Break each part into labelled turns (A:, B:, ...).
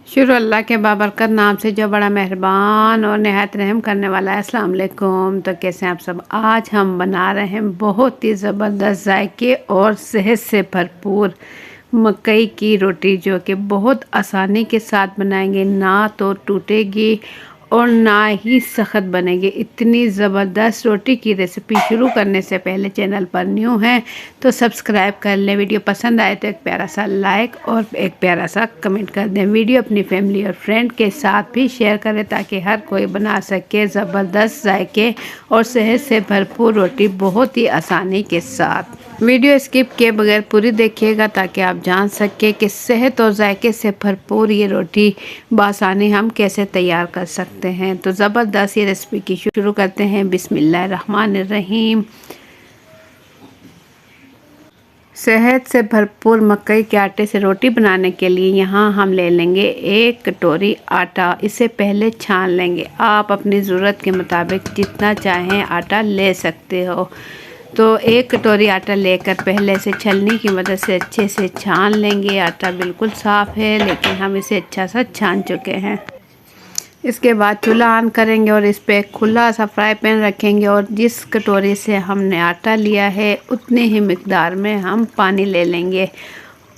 A: शुरू अल्लाह के बाबरकत नाम से जो बड़ा मेहरबान और नहायत रहम करने वाला है। अस्सलाम वालेकुम। तो कैसे हैं आप सब। आज हम बना रहे हैं बहुत ही ज़बरदस्त जायके और सेहत से भरपूर मकई की रोटी, जो कि बहुत आसानी के साथ बनाएंगे, ना तो टूटेगी और ना ही सख्त बनेगी। इतनी ज़बरदस्त रोटी की रेसिपी शुरू करने से पहले चैनल पर न्यू हैं तो सब्सक्राइब कर लें। वीडियो पसंद आए तो एक प्यारा सा लाइक और एक प्यारा सा कमेंट कर दें। वीडियो अपनी फैमिली और फ्रेंड के साथ भी शेयर करें ताकि हर कोई बना सके ज़बरदस्त जायके और सेहत से भरपूर रोटी बहुत ही आसानी के साथ। वीडियो स्किप किए बगैर पूरी देखिएगा ताकि आप जान सकें कि सेहत और जायके से भरपूर ये रोटी बआसानी हम कैसे तैयार कर सकते हैं। तो ज़बरदस्त ये रेसिपी की शुरू करते हैं। बिस्मिल्लाहिर्रहमानिर्रहीम। सेहत से भरपूर मकई के आटे से रोटी बनाने के लिए यहाँ हम ले लेंगे 1 कटोरी आटा। इसे पहले छान लेंगे। आप अपनी ज़रूरत के मुताबिक जितना चाहें आटा ले सकते हो। तो 1 कटोरी आटा लेकर पहले से छलनी की मदद से अच्छे से छान लेंगे। आटा बिल्कुल साफ़ है लेकिन हम इसे अच्छा सा छान चुके हैं। इसके बाद चूल्हा ऑन करेंगे और इस पर खुला सा फ्राई पैन रखेंगे और जिस कटोरी से हमने आटा लिया है उतने ही मिकदार में हम पानी ले लेंगे।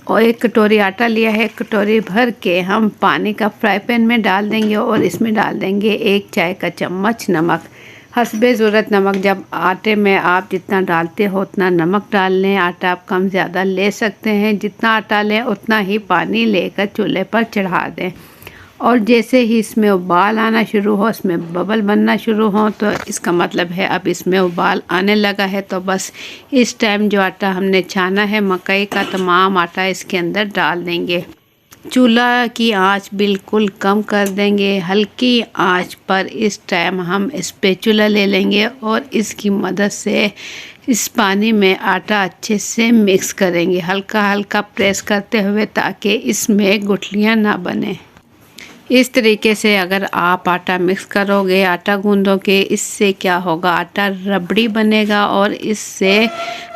A: और 1 कटोरी आटा लिया है, 1 कटोरी भर के हम पानी का फ्राई पैन में डाल देंगे और इसमें डाल देंगे 1 चाय का चम्मच नमक। हस्बे ज़रूरत नमक, जब आटे में आप जितना डालते हो उतना नमक डाल लें। आटा आप कम ज़्यादा ले सकते हैं। जितना आटा लें उतना ही पानी लेकर चूल्हे पर चढ़ा दें और जैसे ही इसमें उबाल आना शुरू हो, इसमें बबल बनना शुरू हो, तो इसका मतलब है अब इसमें उबाल आने लगा है। तो बस इस टाइम जो आटा हमने छाना है मकई का, तमाम आटा इसके अंदर डाल देंगे। चूल्हा की आंच बिल्कुल कम कर देंगे। हल्की आंच पर इस टाइम हम स्पैचुला ले लेंगे और इसकी मदद से इस पानी में आटा अच्छे से मिक्स करेंगे, हल्का हल्का प्रेस करते हुए ताकि इसमें गुठलियाँ ना बने। इस तरीके से अगर आप आटा मिक्स करोगे, आटा गूंदोगे, इससे क्या होगा, आटा रबड़ी बनेगा और इससे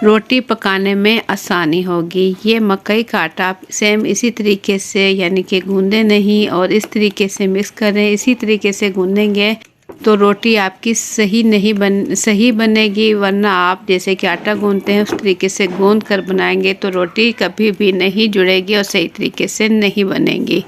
A: रोटी पकाने में आसानी होगी। ये मकई का आटा सेम इसी तरीके से यानी कि गूंदे नहीं और इस तरीके से मिक्स करें। इसी तरीके से गूंदेंगे तो रोटी आपकी सही बनेगी, वरना आप जैसे कि आटा गूंदते हैं उस तरीके से गूंद कर बनाएंगे तो रोटी कभी भी नहीं जुड़ेगी और सही तरीके से नहीं बनेगी।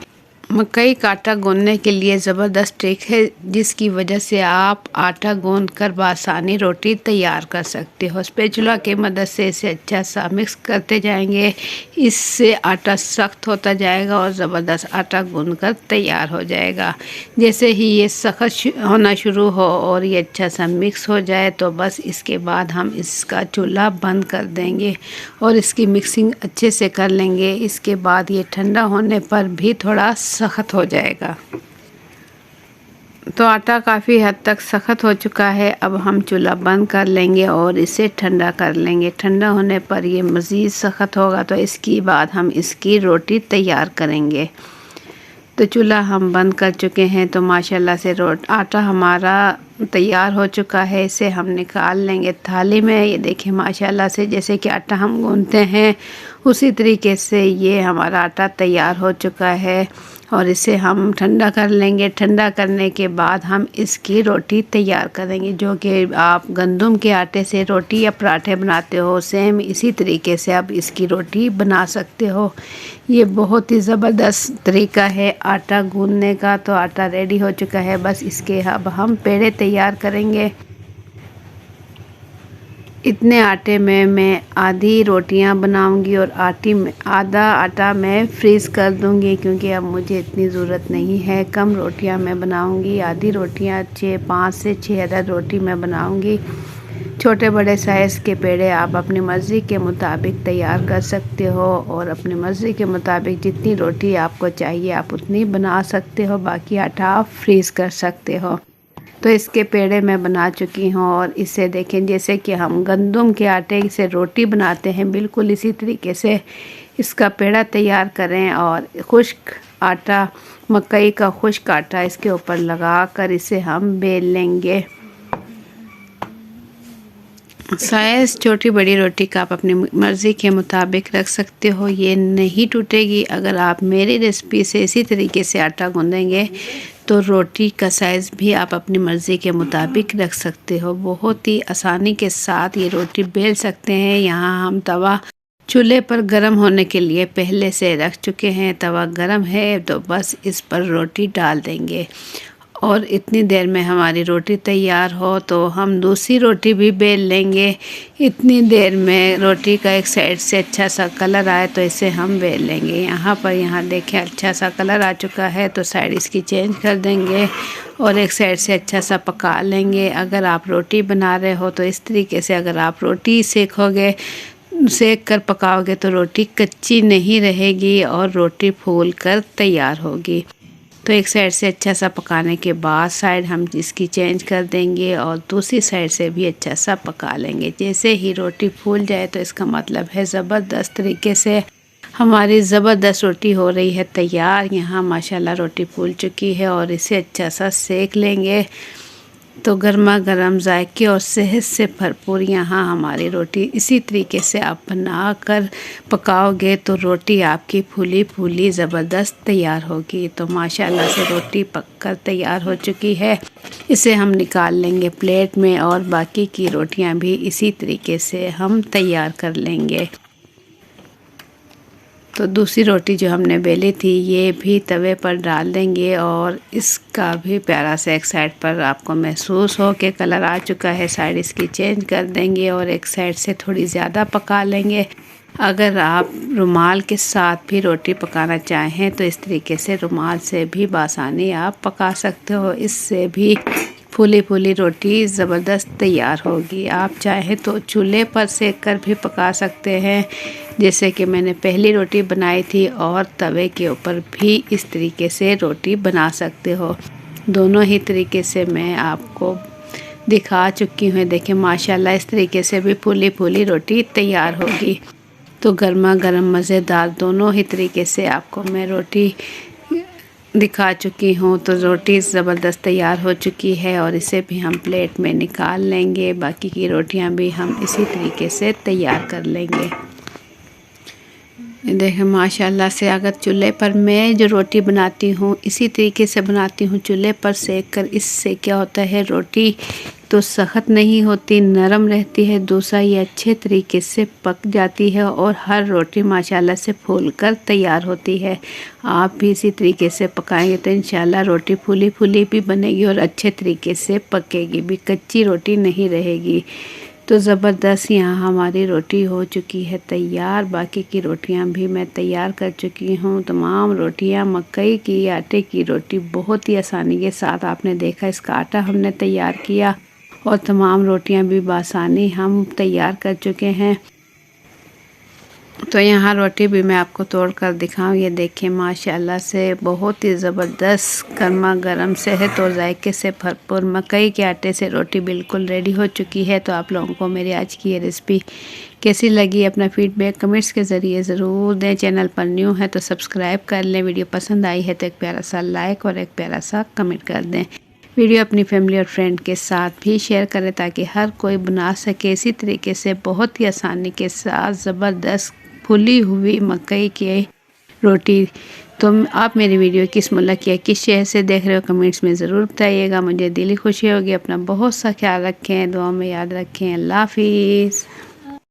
A: मकई का आटा गूंदने के लिए ज़बरदस्त ट्रिक है जिसकी वजह से आप आटा गूंद कर बआसानी रोटी तैयार कर सकते हो। स्पैचुला की मदद से इसे अच्छा सा मिक्स करते जाएंगे। इससे आटा सख्त होता जाएगा और ज़बरदस्त आटा गूंद कर तैयार हो जाएगा। जैसे ही ये सख्त होना शुरू हो और ये अच्छा सा मिक्स हो जाए तो बस इसके बाद हम इसका चूल्हा बंद कर देंगे और इसकी मिक्सिंग अच्छे से कर लेंगे। इसके बाद ये ठंडा होने पर भी थोड़ा सख्त हो जाएगा। तो आटा काफ़ी हद तक सख्त हो चुका है। अब हम चूल्हा बंद कर लेंगे और इसे ठंडा कर लेंगे। ठंडा होने पर ये मज़ीद सख्त होगा तो इसके बाद हम इसकी रोटी तैयार करेंगे। तो चूल्हा हम बंद कर चुके हैं। तो माशाल्लाह से आटा हमारा तैयार हो चुका है। इसे हम निकाल लेंगे थाली में। ये देखें माशाल्लाह से जैसे कि आटा हम गूंथते हैं उसी तरीके से ये हमारा आटा तैयार हो चुका है और इसे हम ठंडा कर लेंगे। ठंडा करने के बाद हम इसकी रोटी तैयार करेंगे, जो कि आप गंदम के आटे से रोटी या पराठे बनाते हो सेम इसी तरीके से आप इसकी रोटी बना सकते हो। ये बहुत ही ज़बरदस्त तरीका है आटा गूंदने का। तो आटा रेडी हो चुका है, बस इसके अब हम पेड़े तैयार करेंगे। इतने आटे में मैं आधी रोटियां बनाऊंगी और आधा आटा मैं फ्रीज़ कर दूंगी क्योंकि अब मुझे इतनी ज़रूरत नहीं है। कम रोटियां मैं बनाऊंगी। आधी रोटियां 5 से 6 अदद रोटी मैं बनाऊंगी। छोटे बड़े साइज़ के पेड़े आप अपनी मर्ज़ी के मुताबिक तैयार कर सकते हो और अपनी मर्ज़ी के मुताबिक जितनी रोटी आपको चाहिए आप उतनी बना सकते हो। बाकी आटा आप फ्रीज़ कर सकते हो। तो इसके पेड़े मैं बना चुकी हूँ और इसे देखें जैसे कि हम गंदम के आटे से रोटी बनाते हैं बिल्कुल इसी तरीके से इसका पेड़ा तैयार करें और खुश्क आटा, मकई का खुश्क आटा इसके ऊपर लगा कर इसे हम बेल लेंगे। साइज़ छोटी बड़ी रोटी का आप अपनी मर्ज़ी के मुताबिक रख सकते हो, ये नहीं टूटेगी। अगर आप मेरी रेसिपी से इसी तरीके से आटा गूँधेंगे तो रोटी का साइज़ भी आप अपनी मर्ज़ी के मुताबिक रख सकते हो। बहुत ही आसानी के साथ ये रोटी बेल सकते हैं। यहाँ हम तवा चूल्हे पर गर्म होने के लिए पहले से रख चुके हैं। तवा गर्म है तो बस इस पर रोटी डाल देंगे और इतनी देर में हमारी रोटी तैयार हो तो हम दूसरी रोटी भी बेल लेंगे। इतनी देर में रोटी का एक साइड से अच्छा सा कलर आए तो इसे हम बेल लेंगे। यहाँ देखें अच्छा सा कलर आ चुका है तो साइड इसकी चेंज कर देंगे और एक साइड से अच्छा सा पका लेंगे। अगर आप रोटी बना रहे हो तो इस तरीके से, अगर आप रोटी सेक कर पकाओगे तो रोटी कच्ची नहीं रहेगी और रोटी फूल कर तैयार होगी। तो एक साइड से अच्छा सा पकाने के बाद साइड हम इसकी चेंज कर देंगे और दूसरी साइड से भी अच्छा सा पका लेंगे। जैसे ही रोटी फूल जाए तो इसका मतलब है ज़बरदस्त तरीके से हमारी ज़बरदस्त रोटी हो रही है तैयार। यहाँ माशाल्लाह रोटी फूल चुकी है और इसे अच्छा सा सेक लेंगे तो गर्मा गर्म जायके और सेहत से भरपूर यहाँ हमारी रोटी इसी तरीके से आप बना कर पकाओगे तो रोटी आपकी फूली फूली ज़बरदस्त तैयार होगी। तो माशाल्लाह से रोटी पककर तैयार हो चुकी है। इसे हम निकाल लेंगे प्लेट में और बाकी की रोटियां भी इसी तरीके से हम तैयार कर लेंगे। तो दूसरी रोटी जो हमने बेली थी ये भी तवे पर डाल देंगे और इसका भी प्यारा सा एक साइड पर आपको महसूस हो कि कलर आ चुका है, साइड इसकी चेंज कर देंगे और एक साइड से थोड़ी ज़्यादा पका लेंगे। अगर आप रुमाल के साथ भी रोटी पकाना चाहें तो इस तरीके से रुमाल से भी बासानी आप पका सकते हो। इससे भी फूली फूली रोटी ज़बरदस्त तैयार होगी। आप चाहें तो चूल्हे पर सेक कर भी पका सकते हैं जैसे कि मैंने पहली रोटी बनाई थी, और तवे के ऊपर भी इस तरीके से रोटी बना सकते हो। दोनों ही तरीके से मैं आपको दिखा चुकी हूँ। देखें माशाल्लाह इस तरीके से भी फूली फूली रोटी तैयार होगी। तो गर्मा गर्म मज़ेदार दोनों ही तरीके से आपको मैं रोटी दिखा चुकी हूँ। तो रोटी ज़बरदस्त तैयार हो चुकी है और इसे भी हम प्लेट में निकाल लेंगे। बाकी की रोटियां भी हम इसी तरीके से तैयार कर लेंगे। देखें माशाल्लाह से अगर चूल्हे पर मैं जो रोटी बनाती हूँ इसी तरीके से बनाती हूँ चूल्हे पर सेक कर, इससे क्या होता है रोटी तो सख्त नहीं होती, नरम रहती है। दूसरा ये अच्छे तरीके से पक जाती है और हर रोटी माशाल्लाह से फूल कर तैयार होती है। आप भी इसी तरीके से पकाएंगे तो इंशाल्लाह रोटी फूली फूली भी बनेगी और अच्छे तरीके से पकेगी भी, कच्ची रोटी नहीं रहेगी। तो ज़बरदस्त यहाँ हमारी रोटी हो चुकी है तैयार। बाकी की रोटियां भी मैं तैयार कर चुकी हूँ। तमाम रोटियां मकई की आटे की रोटी बहुत ही आसानी के साथ आपने देखा इसका आटा हमने तैयार किया और तमाम रोटियां भी बासानी हम तैयार कर चुके हैं। तो यहाँ रोटी भी मैं आपको तोड़ कर दिखाऊँ। ये देखिए माशाल्लाह से बहुत ही ज़बरदस्त गर्मा गर्म सेहत और जायके से भरपूर मकई के आटे से रोटी बिल्कुल रेडी हो चुकी है। तो आप लोगों को मेरी आज की ये रेसिपी कैसी लगी अपना फीडबैक कमेंट्स के ज़रिए ज़रूर दें। चैनल पर न्यू है तो सब्सक्राइब कर लें। वीडियो पसंद आई है तो एक प्यारा सा लाइक और एक प्यारा सा कमेंट कर दें। वीडियो अपनी फैमिली और फ्रेंड के साथ भी शेयर करें ताकि हर कोई बना सके इसी तरीके से बहुत ही आसानी के साथ ज़बरदस्त फुली हुई मकई की रोटी। तो आप मेरी वीडियो किस मुल्क या किस शहर से देख रहे हो कमेंट्स में ज़रूर बताइएगा, मुझे दिली खुशी होगी। अपना बहुत सा ख्याल रखें, दुआ में याद रखें। अल्लाह हाफिज़।